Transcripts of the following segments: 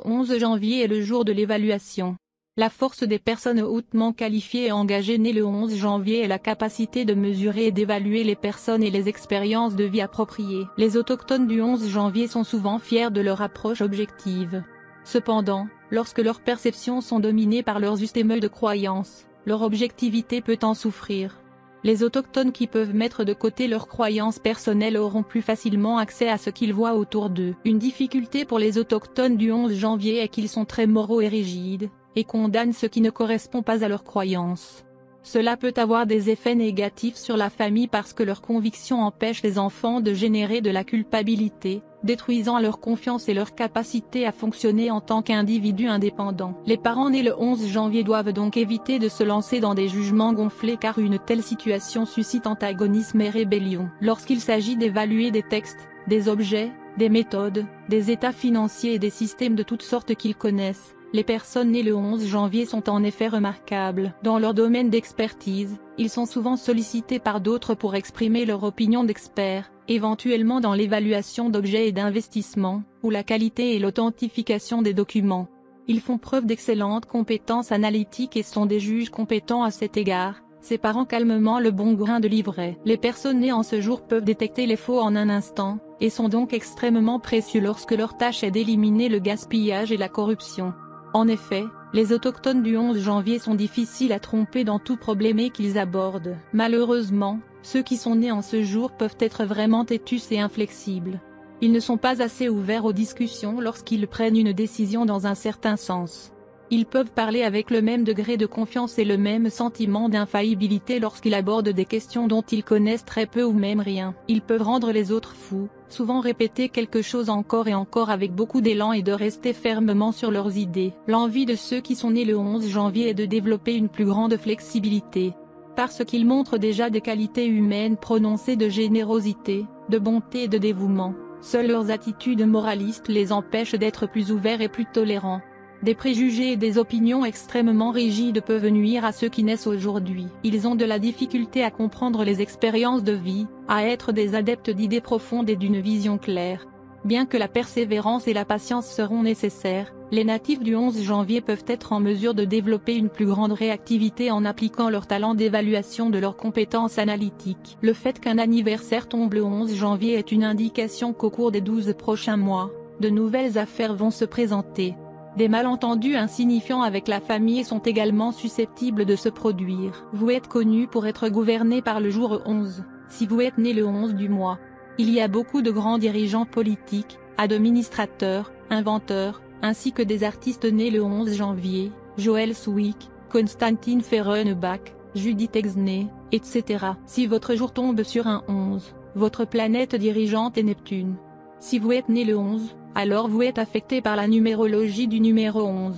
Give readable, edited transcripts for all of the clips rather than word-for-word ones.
11 janvier est le jour de l'évaluation. La force des personnes hautement qualifiées et engagées nées le 11 janvier est la capacité de mesurer et d'évaluer les personnes et les expériences de vie appropriées. Les autochtones du 11 janvier sont souvent fiers de leur approche objective. Cependant, lorsque leurs perceptions sont dominées par leurs systèmes de croyances, leur objectivité peut en souffrir. Les autochtones qui peuvent mettre de côté leurs croyances personnelles auront plus facilement accès à ce qu'ils voient autour d'eux. Une difficulté pour les autochtones du 11 janvier est qu'ils sont très moraux et rigides, et condamnent ce qui ne correspond pas à leurs croyances. Cela peut avoir des effets négatifs sur la famille parce que leurs convictions empêchent les enfants de générer de la culpabilité, détruisant leur confiance et leur capacité à fonctionner en tant qu'individus indépendants. Les parents nés le 11 janvier doivent donc éviter de se lancer dans des jugements gonflés car une telle situation suscite antagonisme et rébellion. Lorsqu'il s'agit d'évaluer des textes, des objets, des méthodes, des états financiers et des systèmes de toutes sortes qu'ils connaissent, les personnes nées le 11 janvier sont en effet remarquables. Dans leur domaine d'expertise, ils sont souvent sollicités par d'autres pour exprimer leur opinion d'experts, éventuellement dans l'évaluation d'objets et d'investissements, ou la qualité et l'authentification des documents. Ils font preuve d'excellentes compétences analytiques et sont des juges compétents à cet égard, séparant calmement le bon grain de l'ivraie. Les personnes nées en ce jour peuvent détecter les faux en un instant, et sont donc extrêmement précieux lorsque leur tâche est d'éliminer le gaspillage et la corruption. En effet, les autochtones du 11 janvier sont difficiles à tromper dans tout problème qu'ils abordent. Malheureusement, ceux qui sont nés en ce jour peuvent être vraiment têtus et inflexibles. Ils ne sont pas assez ouverts aux discussions lorsqu'ils prennent une décision dans un certain sens. Ils peuvent parler avec le même degré de confiance et le même sentiment d'infaillibilité lorsqu'ils abordent des questions dont ils connaissent très peu ou même rien. Ils peuvent rendre les autres fous, souvent répéter quelque chose encore et encore avec beaucoup d'élan et de rester fermement sur leurs idées. L'envie de ceux qui sont nés le 11 janvier est de développer une plus grande flexibilité. Parce qu'ils montrent déjà des qualités humaines prononcées de générosité, de bonté et de dévouement, seules leurs attitudes moralistes les empêchent d'être plus ouverts et plus tolérants. Des préjugés et des opinions extrêmement rigides peuvent nuire à ceux qui naissent aujourd'hui. Ils ont de la difficulté à comprendre les expériences de vie, à être des adeptes d'idées profondes et d'une vision claire. Bien que la persévérance et la patience seront nécessaires, les natifs du 11 janvier peuvent être en mesure de développer une plus grande réactivité en appliquant leur talent d'évaluation de leurs compétences analytiques. Le fait qu'un anniversaire tombe le 11 janvier est une indication qu'au cours des 12 prochains mois, de nouvelles affaires vont se présenter. Des malentendus insignifiants avec la famille sont également susceptibles de se produire. Vous êtes connu pour être gouverné par le jour 11, si vous êtes né le 11 du mois. Il y a beaucoup de grands dirigeants politiques, administrateurs, inventeurs, ainsi que des artistes nés le 11 janvier, Joël Swick, Constantin Fehrenbach, Judith Exner, etc. Si votre jour tombe sur un 11, votre planète dirigeante est Neptune. Si vous êtes né le 11, alors vous êtes affecté par la numérologie du numéro 11.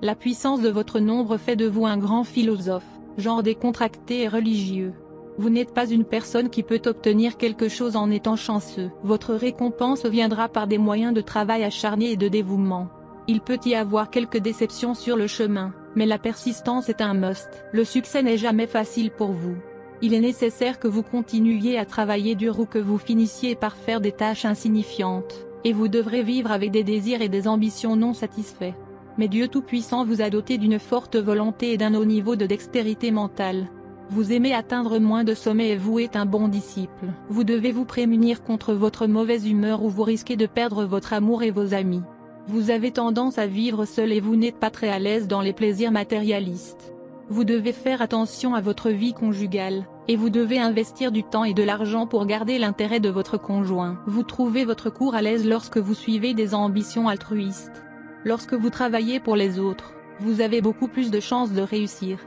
La puissance de votre nombre fait de vous un grand philosophe, genre décontracté et religieux. Vous n'êtes pas une personne qui peut obtenir quelque chose en étant chanceux. Votre récompense viendra par des moyens de travail acharné et de dévouement. Il peut y avoir quelques déceptions sur le chemin, mais la persistance est un must. Le succès n'est jamais facile pour vous. Il est nécessaire que vous continuiez à travailler dur ou que vous finissiez par faire des tâches insignifiantes. Et vous devrez vivre avec des désirs et des ambitions non satisfaits. Mais Dieu Tout-Puissant vous a doté d'une forte volonté et d'un haut niveau de dextérité mentale. Vous aimez atteindre moins de sommets et vous êtes un bon disciple. Vous devez vous prémunir contre votre mauvaise humeur ou vous risquez de perdre votre amour et vos amis. Vous avez tendance à vivre seul et vous n'êtes pas très à l'aise dans les plaisirs matérialistes. Vous devez faire attention à votre vie conjugale, et vous devez investir du temps et de l'argent pour garder l'intérêt de votre conjoint. Vous trouvez votre cours à l'aise lorsque vous suivez des ambitions altruistes. Lorsque vous travaillez pour les autres, vous avez beaucoup plus de chances de réussir.